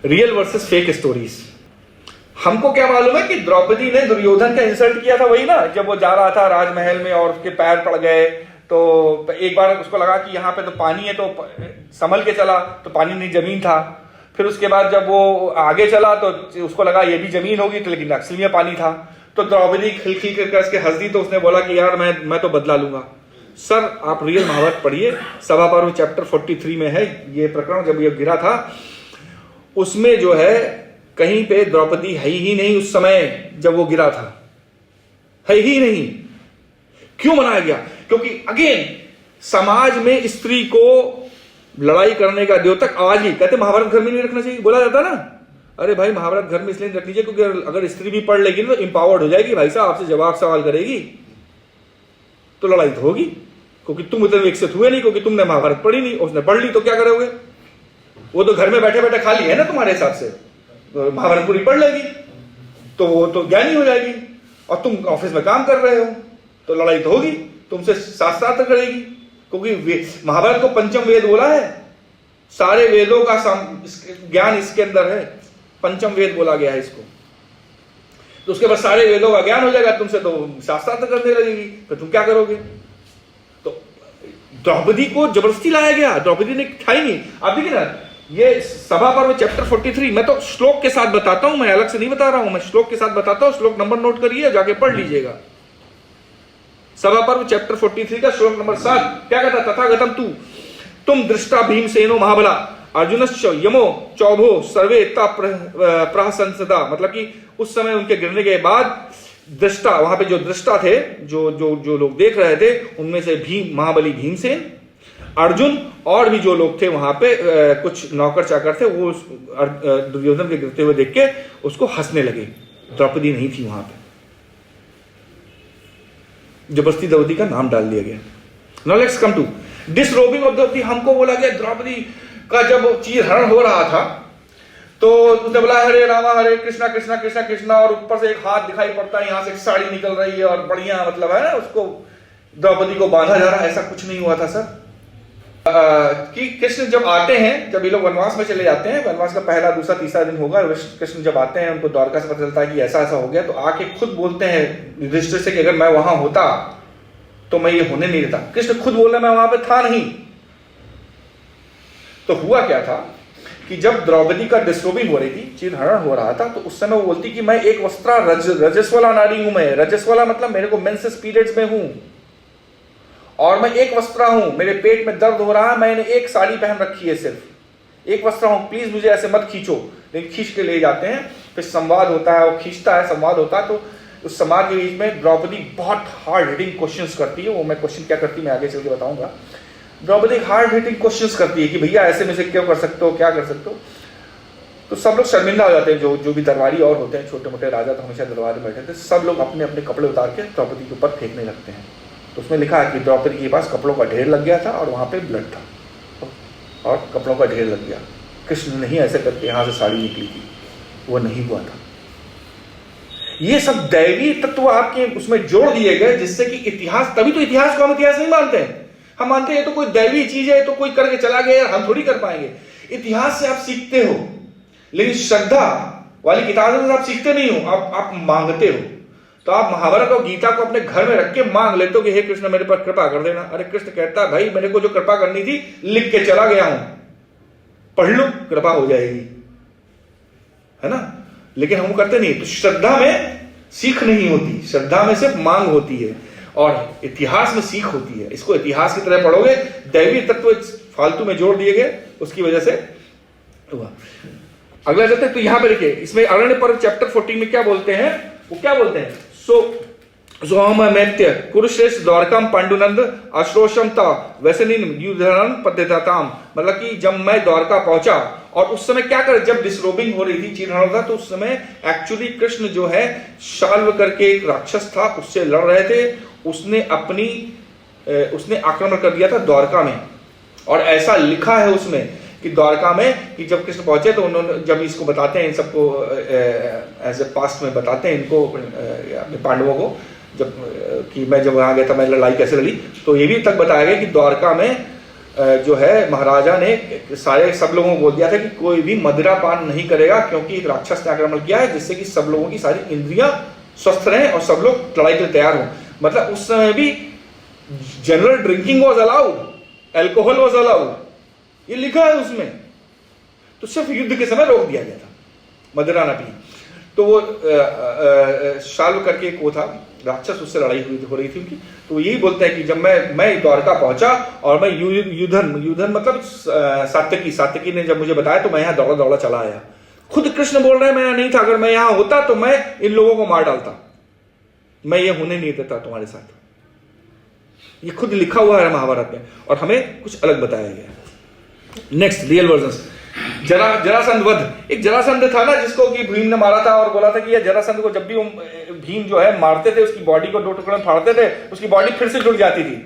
Real versus fake stories. हमको क्या मालूम है कि द्रौपदी ने दुर्योधन का इंसल्ट किया था, वही ना, जब वो जा रहा था राजमहल में और उसके पैर पड़ गए, तो एक बार उसको लगा कि यहाँ पे तो पानी है, तो संभल के चला तो पानी नहीं जमीन था। फिर उसके बाद जब वो आगे चला तो उसको लगा ये भी जमीन होगी, तो लेकिन एक्चुअली में पानी था। तो द्रौपदी खिलखिल करके उसके हंस दी, तो उसने बोला कि यार मैं तो बदला लूंगा। सर आप रियल महाभारत पढ़िए, सभा पर्व चैप्टर 43 में है ये प्रकरण। जब ये गिरा था उसमें जो है कहीं पे द्रौपदी है ही नहीं उस समय जब वो गिरा था, है ही नहीं। क्यों मनाया गया? क्योंकि अगेन समाज में स्त्री को लड़ाई करने का द्योतक आज ही कहते महाभारत घर में नहीं रखना चाहिए, बोला जाता ना। अरे भाई महाभारत घर में इसलिए रखनी चाहिए क्योंकि अगर स्त्री भी पढ़ लेगी तो इंपावर्ड हो जाएगी, भाई साहब आपसे जवाब सवाल करेगी तो लड़ाई तो होगी, क्योंकि तुम इतने विकसित हुए नहीं, क्योंकि तुमने महाभारत पढ़ी नहीं, उसने पढ़ ली तो क्या करोगे? वो तो घर में बैठे बैठे खाली है ना तुम्हारे हिसाब से, तो महाभारत पूरी पढ़ लेगी तो वो तो ज्ञानी हो जाएगी, और तुम ऑफिस में काम कर रहे हो तो लड़ाई तो होगी, तुमसे साथ साथ करेगी, क्योंकि महाभारत को पंचम वेद बोला है, सारे वेदों का ज्ञान इसके अंदर है, पंचम वेद बोला गया है इसको। तो उसके बाद सारे वेदों का ज्ञान हो जाएगा, तुमसे तो शास्त्रार्थ करने लगेगी, फिर तुम क्या करोगे? तो द्रौपदी को जबरदस्ती लाया गया, द्रौपदी ने था ही नहीं। आप देखिए ना, ये सभा पर्व चैप्टर 43, मैं तो श्लोक के साथ बताता हूं, मैं अलग से नहीं बता रहा हूं, मैं श्लोक के साथ बताता हूं, श्लोक नंबर नोट करिए, जाके पढ़ लीजिएगा। सभा पर्व चैप्टर 43 का श्लोक नंबर 7 क्या कहता? तथागतम तू तुम दृष्टा भीमसेनो महाबला अर्जुनश्च यमो चौभो सर्वे ता प्रहसंसदा। मतलब कि उस समय उनके गिरने के बाद दृष्टा, वहां पे जो दृष्टा थे, जो जो जो लोग देख रहे थे, उनमें से भीम, महाबली भीमसेन, अर्जुन और भी जो लोग थे वहां पे कुछ नौकर चाकर थे, वो दुर्योधन के गिरते हुए देख के उसको हंसने लगे। द्रौपदी नहीं थी वहां पे, जबरदस्ती द्रौपदी का नाम डाल दिया गया। Now let's come to disrobing of Draupadi. हमको बोला गया द्रौपदी का जब चीरहरण हो रहा था तो उसने बोला हरे रामा हरे कृष्णा कृष्णा कृष्णा कृष्णा, और ऊपर से एक हाथ दिखाई पड़ता है, यहां से एक साड़ी निकल रही है और बढ़िया मतलब है ना, उसको द्रौपदी को बांधा जा रहा है। ऐसा कुछ नहीं हुआ था सर। कि कृष्ण जब आते हैं, जब ये लोग वनवास में चले जाते हैं, वनवास का पहला दूसरा तीसरा दिन होगा, कृष्ण जब आते हैं उनको द्वारका से पता चलता है कि ऐसा ऐसा हो गया, तो आके खुद बोलते हैं युधिष्ठिर से कि अगर मैं वहां होता तो मैं ये होने नहीं देता। कृष्ण खुद बोल रहे मैं वहां पे था नहीं। तो हुआ क्या था कि जब द्रौपदी का डिस्रोबिंग हो रही थी, चीरहरण हो रहा था, तो उस समय वो बोलती कि मैं एक वस्त्रा रजस्वला नारी हूं। मैं रजस्वला मतलब मेरे को मेंसेस पीरियड्स में हूं, और मैं एक वस्त्रा हूं, मेरे पेट में दर्द हो रहा है, मैंने एक साड़ी पहन रखी है, सिर्फ एक वस्त्रा हूं, प्लीज मुझे ऐसे मत खींचो। लेकिन खींच के ले जाते हैं, फिर संवाद होता है, वो खींचता है, संवाद होता है। तो उस संवाद के बीच में द्रौपदी बहुत हार्ड हिटिंग क्वेश्चंस करती है। वो मैं क्वेश्चन क्या करती है मैं आगे चल के बताऊंगा। द्रौपदी हार्ड हिटिंग क्वेश्चंस करती है कि भैया ऐसे में से क्यों कर सकते हो, क्या कर सकते हो। तो सब लोग शर्मिंदा हो जाते हैं, जो भी दरबारी और होते हैं, छोटे मोटे राजा तो हमेशा दरबार में बैठे थे, सब लोग अपने अपने कपड़े उतार के द्रौपदी के ऊपर फेंकने लगते हैं। तो उसमें लिखा है कि द्रौपदी के पास कपड़ों का ढेर लग गया था और वहां पे ब्लड था और कपड़ों का ढेर लग गया। कृष्ण नहीं ऐसे करके यहां से साड़ी निकली थी, वो नहीं हुआ था। ये सब दैवी तत्व आपके उसमें जोड़ दिए गए, जिससे कि इतिहास, तभी तो इतिहास को हम इतिहास नहीं मानते हैं। हम मानते हैं ये तो कोई दैवी चीज है, तो कोई करके चला गया, हम थोड़ी कर पाएंगे। इतिहास से आप सीखते हो, लेकिन श्रद्धा वाली किताबों से आप सीखते नहीं हो, आप मांगते हो। तो आप महाभारत और गीता को अपने घर में रख के मांग लेते हो कि हे कृष्ण मेरे पर कृपा कर देना। अरे कृष्ण कहता है भाई मेरे को जो कृपा करनी थी लिख के चला गया हूं, पढ़ लो, कृपा हो जाएगी, है ना। लेकिन हम करते नहीं। तो श्रद्धा में सीख नहीं होती, श्रद्धा में सिर्फ मांग होती है, और इतिहास में सीख होती है। इसको इतिहास की तरह पढ़ोगे, दैवी तत्व फालतू में जोड़ दिए गए, उसकी वजह से हुआ। अगला चलते तो यहां पर देखिए, इसमें अरण्य पर्व चैप्टर 14 में क्या बोलते हैं, वो क्या बोलते हैं, मैत्य कुरुश्रेष्ठ द्वारकाम पांडुनंद अश्रोषम ता वैसनिन युद्धरन पद्धताम। मतलब कि जब मैं द्वारका पहुंचा, और उस समय क्या कर, जब डिसरोबिंग हो रही थी, चीरहरण था, तो उस समय एक्चुअली कृष्ण जो है शाल्व करके एक राक्षस था, उससे लड़ रहे थे। उसने आक्रमण कर दिया था द्वारका में, और ऐसा लिखा है उसमें कि द्वारका में कि जब कृष्ण पहुंचे तो उन्होंने, जब इसको बताते हैं इन सबको एज ए पास्ट में बताते हैं इनको, अपने पांडवों को, जब कि मैं जब वहां गया था मैं लड़ाई कैसे लड़ी, तो ये भी तक बताया गया कि द्वारका में जो है महाराजा ने सारे सब लोगों को बोल दिया था कि कोई भी मदिरा पान नहीं करेगा, क्योंकि एक राक्षस ने आक्रमण किया है, जिससे कि सब लोगों की सारी इंद्रियां स्वस्थ रहें और सब लोग लड़ाई के लिए तैयार हों। मतलब उस समय भी general drinking was allowed, alcohol was allowed, ये लिखा है उसमें। तो सिर्फ युद्ध के समय रोक दिया गया था, मदिरा ना पी। तो वो शाल्व करके एक वो था राक्षस, उससे लड़ाई हो रही थी उनकी। तो यही बोलते हैं कि जब मैं द्वारका पहुंचा और मैं युधन मतलब सात्यकी ने जब मुझे बताया तो मैं यहाँ दौड़ा दौड़ा चला आया। खुद कृष्ण बोल रहे हैं मैं यहाँ नहीं था, अगर मैं यहाँ होता तो मैं इन लोगों को मार डालता, मैं ये होने नहीं देता तुम्हारे साथ। ये खुद लिखा हुआ है महाभारत में और हमें कुछ अलग बताया गया है। नेक्स्ट रियल वर्जन, जरासंध वध। एक जरासंध था ना जिसको कि भीम ने मारा था और बोला था कि यह जरासंध को जब भी भीम जो है मारते थे उसकी बॉडी को 2 टुकड़े में फाड़ते थे, उसकी बॉडी फिर से जुड़ जाती थी।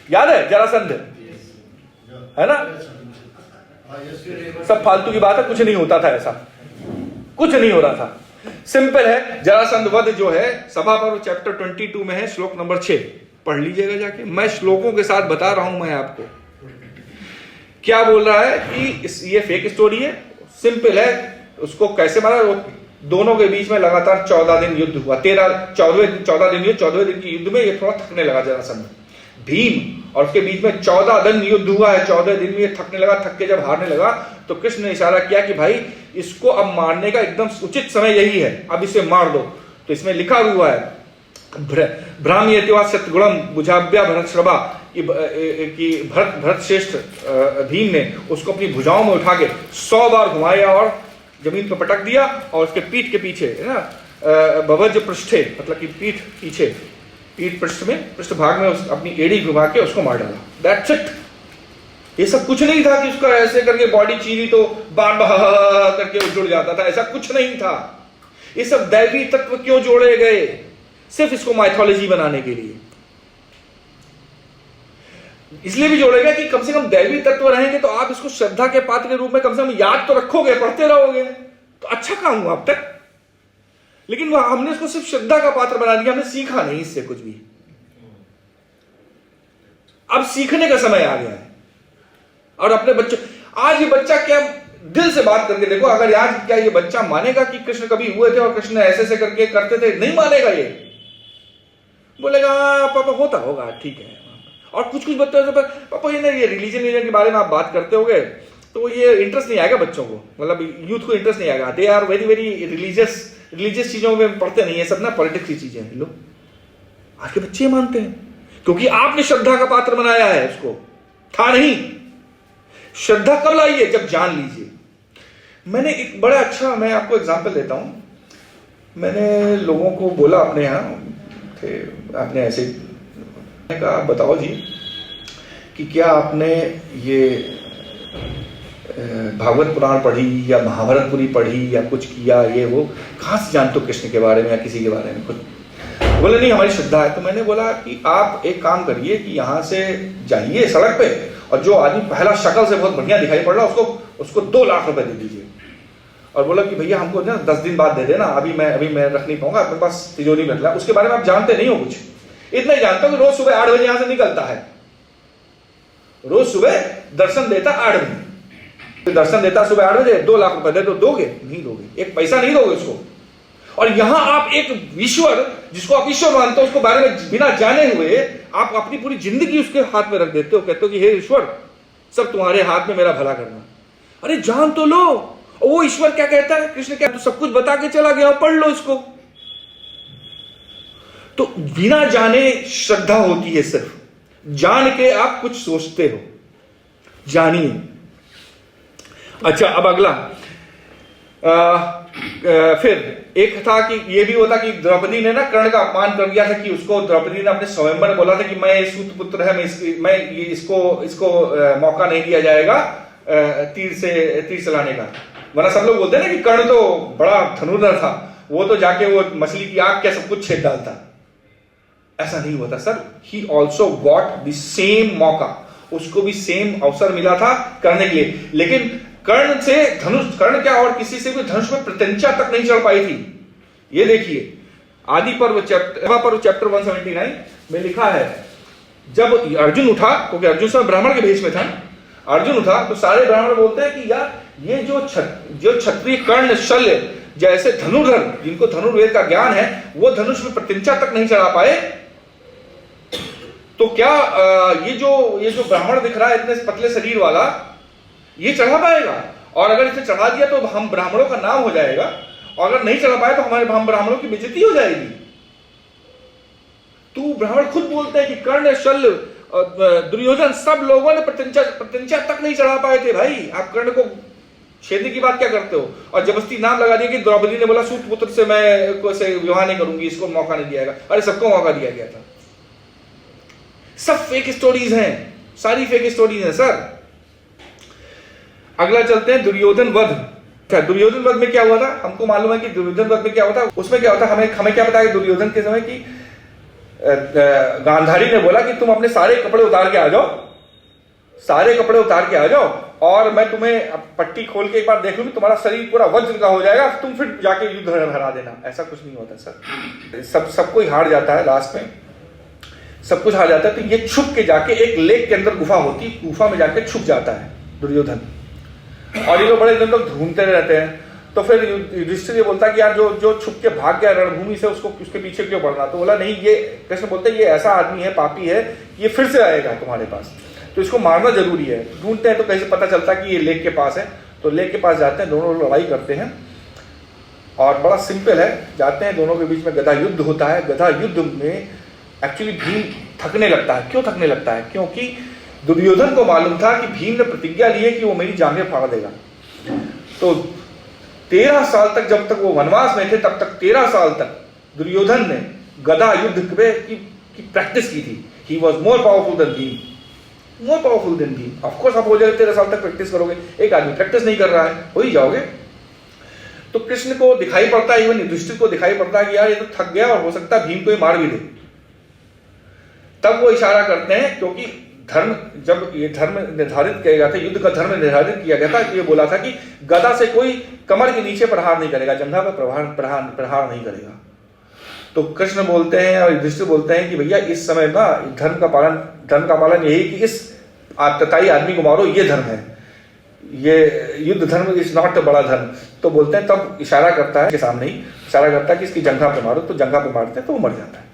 याद है जरासंध, है ना? सब फालतू की बात है, कुछ नहीं होता था, ऐसा कुछ नहीं हो रहा था। सिंपल है। जरासंध वध जो है सभा पर्व चैप्टर 22 में है, श्लोक नंबर 6 पढ़ लीजिएगा जाके। मैं श्लोकों के साथ बता रहा हूं मैं आपको क्या बोल रहा है कि ये फेक स्टोरी है। सिंपल है, उसको कैसे मारा, वो दोनों के बीच में लगातार 14 दिन युद्ध हुआ। 14 दिन युद्ध, 14वें दिन की युद्ध में ये थोड़ा थकने लगा जरासंध। भीम और उसके बीच में 14 दिन युद्ध हुआ है, 14 दिन में ये थकने लगा। थक के जब हारने लगा तो कृष्ण ने इशारा किया कि भाई इसको अब मारने का एकदम उचित समय यही है, अब इसे मार दो। तो इसमें लिखा हुआ है भ्राम्यतिवा सतगुणम बुझाभ्या भरत श्रभा कि भरत श्रेष्ठ भीम ने उसको अपनी भुजाओं में उठा के 100 बार घुमाया और जमीन पर पटक दिया और उसके पीठ के पीछे है ना भवज पृष्ठे, मतलब कि पीठ पृष्ठ में, पृष्ठ भाग में अपनी एड़ी घुमा के उसको मार डाला। That's it. ये सब कुछ नहीं था कि उसका ऐसे करके बॉडी चीरी तो बार बार करके जुड़ जाता था, ऐसा कुछ नहीं था। ये सब दैवी तत्व क्यों जोड़े गए? सिर्फ इसको माइथोलॉजी बनाने के लिए। इसलिए भी जोड़ेगा कि कम से कम दैवी तत्व रहेंगे तो आप इसको श्रद्धा के पात्र के रूप में कम से कम याद तो रखोगे, पढ़ते रहोगे, तो अच्छा काम हुआ अब तक। लेकिन हमने इसको सिर्फ श्रद्धा का पात्र बना दिया, हमने सीखा नहीं इससे कुछ भी। अब सीखने का समय आ गया है। और अपने बच्चों, आज ये बच्चा क्या दिल से बात करके देखो, अगर आज क्या ये बच्चा मानेगा कि कृष्ण कभी हुए थे और कृष्ण ऐसे करके करते थे? नहीं मानेगा। ये बोलेगा पापा होता होगा, ठीक है। और कुछ बच्चे पापा ये रिलीजन के बारे में आप बात करते होगे तो ये इंटरेस्ट नहीं आएगा बच्चों को, मतलब यूथ को इंटरेस्ट नहीं आएगा। They are very very religious चीजों में पढ़ते नहीं है, सब ना पॉलिटिक्स की चीजें हैं। लोग आज के बच्चे मानते हैं क्योंकि आपने श्रद्धा का पात्र बनाया है उसको, था नहीं। श्रद्धा कब लाइए? जब जान लीजिए। मैंने एक बड़ा अच्छा, मैं आपको एग्जांपल देता हूं। मैंने लोगों को बोला, अपने यहाँ थे, आपने ऐसे कहा बताओ जी कि क्या आपने ये भागवत पुराण पढ़ी या महाभारत पूरी पढ़ी या कुछ किया, ये वो कहां से जानते हो कृष्ण के बारे में या किसी के बारे में कुछ? बोले नहीं, हमारी श्रद्धा है। तो मैंने बोला कि आप एक काम करिए कि यहां से जाइए सड़क पे और जो आदमी पहला शक्ल से बहुत बढ़िया दिखाई पड़ रहा उसको 2 लाख रुपए दे दीजिए और बोला कि भैया हमको ना 10 दिन बाद दे देना, अभी मैं रख नहीं पाऊंगा, अपने पास तिजोरी में रख ला। उसके बारे में आप जानते नहीं हो कुछ, इतना ही जानता हूं कि रोज सुबह 8 बजे यहां से निकलता है, रोज सुबह दर्शन देता 8 बजे, दर्शन देता सुबह 8 बजे। 2 लाख रुपए दे दो, दोगे? नहीं दोगे, एक पैसा नहीं दोगे उसको। और यहां आप एक ईश्वर, जिसको आप ईश्वर मानते हो, उसको बारे में बिना जाने हुए आप अपनी पूरी जिंदगी उसके हाथ में रख देते हो, कहते हो कि हे ईश्वर सब तुम्हारे हाथ में, मेरा भला करना। अरे जान तो लो। और वो ईश्वर क्या कहता है, कृष्ण क्या, तो सब कुछ बता के चला गया, पढ़ लो इसको। तो बिना जाने श्रद्धा होती है, सिर्फ जान के आप कुछ सोचते हो, जानिए। अच्छा, अब अगला फिर एक था कि ये भी होता कि द्रौपदी ने ना कर्ण का अपमान कर दिया था, कि उसको द्रौपदी ने अपने स्वयंवर में बोला था कि मैं सूत पुत्र है, इसको मौका नहीं दिया जाएगा तीर चलाने का। वरना सब लोग बोलते हैं ना कि कर्ण तो बड़ा धनुर्धर था, वो तो जाके वो मछली की आग क्या सब कुछ छेद डालता। ऐसा नहीं हुआ था sir. He also got the same मौका, उसको भी सेम अवसर मिला था करने के लिए। लेकिन कर्ण क्या और किसी से भी धनुष में प्रत्यंचा तक नहीं चढ़ पाई थी। ये देखिए आदि पर्व चैप्टर 179 में लिखा है, जब अर्जुन उठा, क्योंकि अर्जुन सब ब्राह्मण के भेष में था, अर्जुन था, तो सारे ब्राह्मण बोलते हैं कि यार ये जो क्षत्रिय कर्ण शल्य जैसे धनुर्धर, जिनको धनुर्वेद का ज्ञान है, वो धनुष में प्रत्यंचा तक नहीं चढ़ा पाए, तो क्या ये जो ब्राह्मण दिख रहा है इतने पतले शरीर वाला, ये चढ़ा पाएगा? और अगर इसे चढ़ा दिया तो हम ब्राह्मणों का नाम हो जाएगा, और अगर नहीं चढ़ा पाए तो हम ब्राह्मणों की बेइज्जती हो जाएगी। तू ब्राह्मण खुद बोलते हैं कि कर्ण, शल्य, दुर्योधन सब लोगों ने प्रत्यंचा तक नहीं चढ़ा पाए थे। भाई आप कर्ण को छेदने की बात क्या करते हो? और जबरदस्ती नाम लगा दिया कि द्रौपदी ने बोला सूत पुत्र से मैं कोई विवाह नहीं करूंगी, इसको मौका नहीं दिया जाएगा। अरे सबको मौका दिया गया था। सब फेक स्टोरीज हैं, सारी फेक स्टोरीज हैं सर। अगला चलते हैं दुर्योधन वध। दुर्योधन वध में क्या हुआ था? हमको मालूम है कि दुर्योधन वध में क्या होता, उसमें क्या होता, हमें क्या पता है दुर्योधन के समय की गांधारी ने बोला कि तुम अपने सारे कपड़े उतार के आ जाओ, सारे कपड़े उतार के आ जाओ, और मैं तुम्हें पट्टी खोल के एक बार देख लूंगी, तुम्हारा शरीर पूरा वज्र का हो जाएगा, तुम फिर जाके युद्ध हरा देना। ऐसा कुछ नहीं होता सर। सब कोई हार जाता है, लास्ट में सब कुछ हार जाता है। तो ये छुप के जाके एक लेक के अंदर गुफा होती, गुफा में जाके छुप जाता है दुर्योधन, और ये लोग बड़े दिन तक ढूंढते रहते हैं। तो फिर युधिष्ठिर ये बोलता है कि यार जो छुप के भाग गया रणभूमि से, उसके पीछे क्यों बढ़ना? तो बोला नहीं, ये कृष्ण बोलते हैं ये ऐसा आदमी है, पापी है, ये फिर से आएगा तुम्हारे पास, तो इसको मारना जरूरी है। ढूंढते हैं तो कहीं से पता चलता है कि ये लेक के पास है, तो लेक के पास जाते हैं, दोनों लड़ाई करते हैं, और बड़ा सिंपल है, जाते हैं, दोनों के बीच में गदा युद्ध होता है। गदा युद्ध में एक्चुअली भीम थकने लगता है। क्यों थकने लगता है? क्योंकि दुर्योधन को मालूम था कि भीम ने प्रतिज्ञा ली है कि वो मेरी जांघें फाड़ देगा। तो 13 साल तक, जब तक वो वनवास में थे, तब तक 13 साल तक दुर्योधन ने गदा युद्ध की प्रैक्टिस की थी। He was more powerful than Bhim, more powerful than Bhim. Of course आप हो जाएगा, 13 साल तक प्रैक्टिस करोगे। एक आदमी प्रैक्टिस नहीं कर रहा है, हो ही जाओगे। तो कृष्ण को दिखाई पड़ता है, इवन युधिष्ठिर को दिखाई पड़ता है कि यार ये तो थक गया, और हो सकता है भीम को ये मार भी दे। तब वो इशारा करते हैं, क्योंकि धर्म, जब ये धर्म निर्धारित किया गया था, युद्ध का धर्म निर्धारित किया गया था, ये बोला था कि गदा से कोई कमर के नीचे प्रहार नहीं करेगा, जंघा पर प्रहार नहीं करेगा। तो कृष्ण बोलते हैं और युधिष्ठिर बोलते हैं कि भैया इस समय ना धर्म का पालन यही कि इस आतताई आदमी को मारो, ये धर्म है, ये युद्ध धर्म इज नॉट अ बड़ा धर्म। तो बोलते हैं, तब इशारा करता है के सामने ही इशारा करता है कि इसकी जंघा पे मारो, तो जंघा पे मारते हैं तो वो मर जाता है।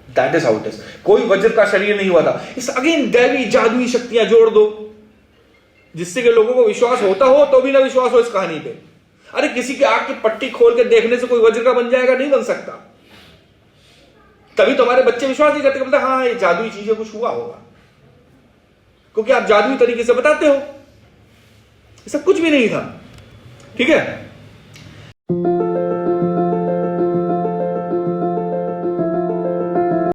That is how it is. कोई वज्र का शरीर नहीं हुआ था। इस अगेन दैवी जादुई शक्तियां जोड़ दो, जिससे कि लोगों को विश्वास होता हो तो भी ना विश्वास हो इस कहानी पे। अरे किसी के आंख की पट्टी खोल के देखने से कोई वज्र का बन जाएगा? नहीं बन सकता। तभी तुम्हारे बच्चे विश्वास नहीं करते, बोलते हाँ ये जादुई चीजें कुछ हुआ होगा, क्योंकि आप जादुई तरीके से बताते हो। ऐसा कुछ भी नहीं था। ठीक है।